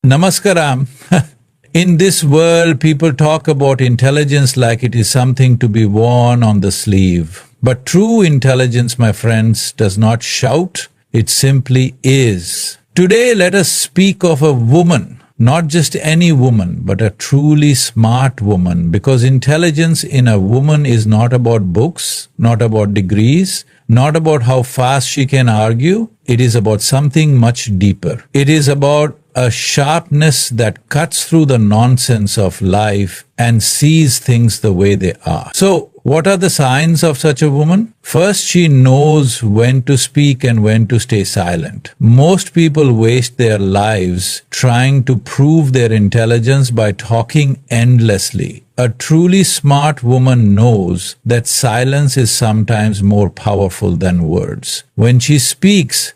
Namaskaram. In this world, people talk about intelligence like it is something to be worn on the sleeve. But true intelligence, my friends, does not shout, it simply is. Today, let us speak of a woman, not just any woman, but a truly smart woman, because intelligence in a woman is not about books, not about degrees, not about how fast she can argue. It is about something much deeper. It is about a sharpness that cuts through the nonsense of life and sees things the way they are. So, what are the signs of such a woman? First, she knows when to speak and when to stay silent. Most people waste their lives trying to prove their intelligence by talking endlessly. A truly smart woman knows that silence is sometimes more powerful than words. When she speaks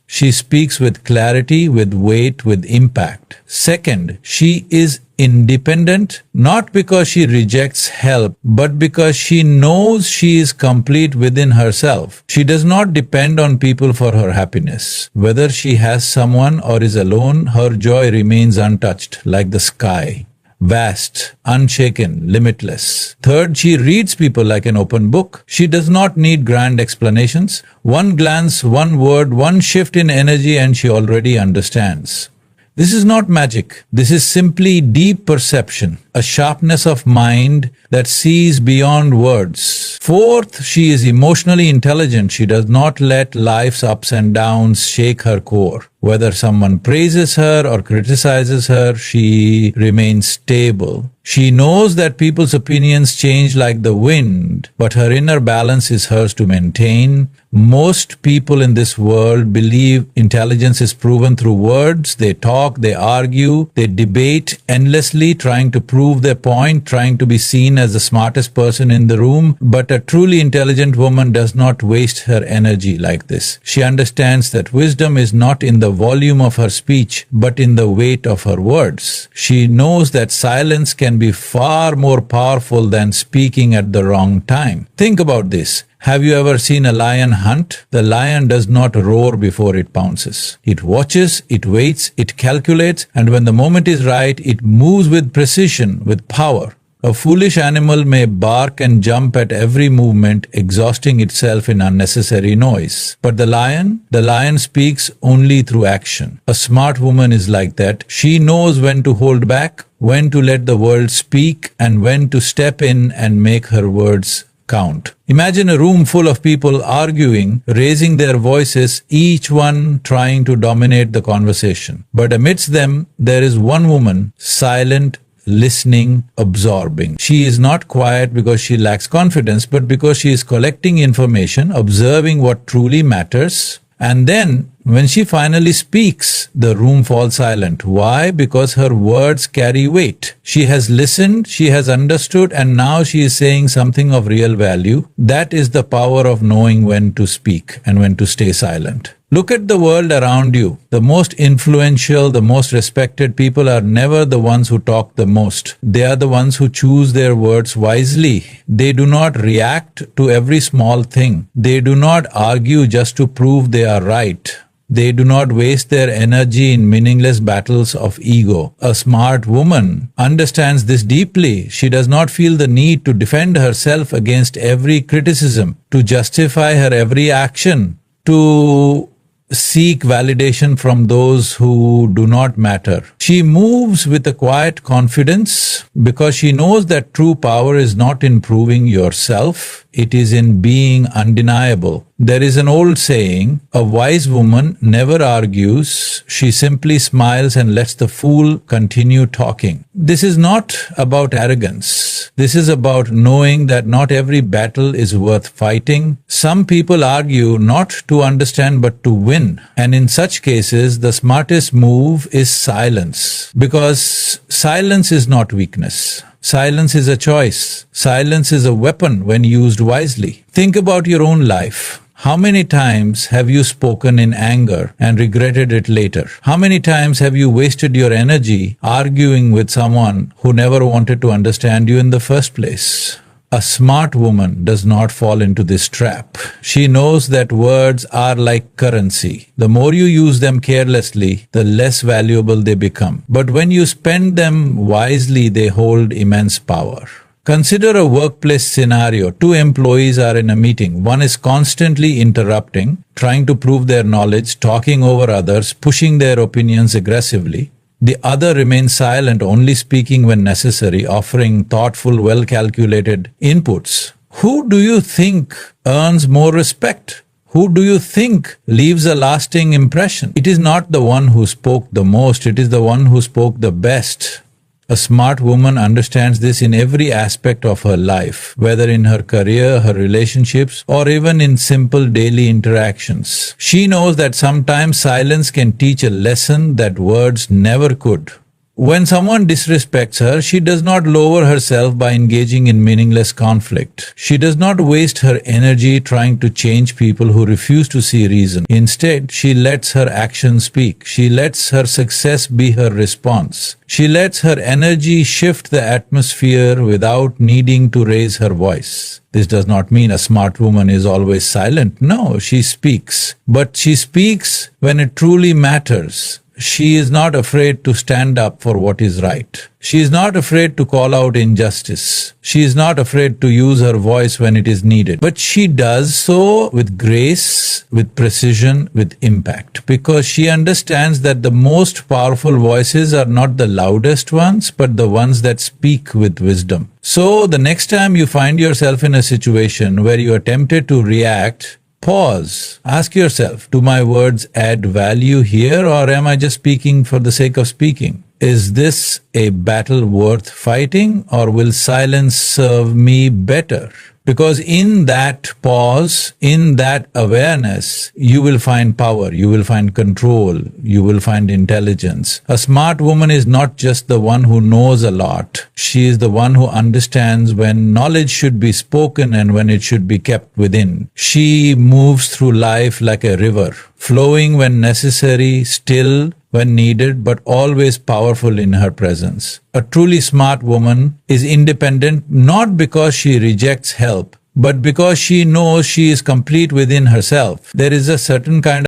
with clarity, with weight, with impact. Second, she is independent, not because she rejects help, but because she knows she is complete within herself. She does not depend on people for her happiness. Whether she has someone or is alone, her joy remains untouched, like the sky. Vast, unshaken, limitless. Third, she reads people like an open book. She does not need grand explanations. One glance, one word, one shift in energy and she already understands. This is not magic. This is simply deep perception, a sharpness of mind that sees beyond words. Fourth, she is emotionally intelligent. She does not let life's ups and downs shake her core. Whether someone praises her or criticizes her, she remains stable. She knows that people's opinions change like the wind, but her inner balance is hers to maintain. Most people in this world believe intelligence is proven through words. They talk, they argue, they debate endlessly, trying to prove their point, trying to be seen as the smartest person in the room. But a truly intelligent woman does not waste her energy like this. She understands that wisdom is not in the volume of her speech, but in the weight of her words. She knows that silence can be far more powerful than speaking at the wrong time. Think about this. Have you ever seen a lion hunt? The lion does not roar before it pounces. It watches, it waits, it calculates, and when the moment is right, it moves with precision, with power. A foolish animal may bark and jump at every movement, exhausting itself in unnecessary noise. But the lion speaks only through action. A smart woman is like that. She knows when to hold back, when to let the world speak, and when to step in and make her words count. Imagine a room full of people arguing, raising their voices, each one trying to dominate the conversation. But amidst them, there is one woman, silent, listening, absorbing. She is not quiet because she lacks confidence, but because she is collecting information, observing what truly matters. And then, when she finally speaks, the room falls silent. Why? Because her words carry weight. She has listened, she has understood, and now she is saying something of real value. That is the power of knowing when to speak and when to stay silent. Look at the world around you. The most influential, the most respected people are never the ones who talk the most. They are the ones who choose their words wisely. They do not react to every small thing. They do not argue just to prove they are right. They do not waste their energy in meaningless battles of ego. A smart woman understands this deeply. She does not feel the need to defend herself against every criticism, to justify her every action, to seek validation from those who do not matter. She moves with a quiet confidence because she knows that true power is not in proving yourself, it is in being undeniable. There is an old saying, a wise woman never argues, she simply smiles and lets the fool continue talking. This is not about arrogance. This is about knowing that not every battle is worth fighting. Some people argue not to understand but to win. And in such cases, the smartest move is silence. Because silence is not weakness. Silence is a choice. Silence is a weapon when used wisely. Think about your own life. How many times have you spoken in anger and regretted it later? How many times have you wasted your energy arguing with someone who never wanted to understand you in the first place? A smart woman does not fall into this trap. She knows that words are like currency. The more you use them carelessly, the less valuable they become. But when you spend them wisely, they hold immense power. Consider a workplace scenario. Two employees are in a meeting. One is constantly interrupting, trying to prove their knowledge, talking over others, pushing their opinions aggressively. The other remains silent, only speaking when necessary, offering thoughtful, well-calculated inputs. Who do you think earns more respect? Who do you think leaves a lasting impression? It is not the one who spoke the most, it is the one who spoke the best. A smart woman understands this in every aspect of her life, whether in her career, her relationships, or even in simple daily interactions. She knows that sometimes silence can teach a lesson that words never could. When someone disrespects her, she does not lower herself by engaging in meaningless conflict. She does not waste her energy trying to change people who refuse to see reason. Instead, she lets her actions speak. She lets her success be her response. She lets her energy shift the atmosphere without needing to raise her voice. This does not mean a smart woman is always silent. No, she speaks. But she speaks when it truly matters. She is not afraid to stand up for what is right. She is not afraid to call out injustice. She is not afraid to use her voice when it is needed. But she does so with grace, with precision, with impact. Because she understands that the most powerful voices are not the loudest ones, but the ones that speak with wisdom. So the next time you find yourself in a situation where you are tempted to react, pause. Ask yourself, do my words add value here, or am I just speaking for the sake of speaking? Is this a battle worth fighting, or will silence serve me better? Because in that pause, in that awareness, you will find power, you will find control, you will find intelligence. A smart woman is not just the one who knows a lot. She is the one who understands when knowledge should be spoken and when it should be kept within. She moves through life like a river, flowing when necessary, still when needed, but always powerful in her presence. A truly smart woman is independent not because she rejects help, but because she knows she is complete within herself. There is a certain kind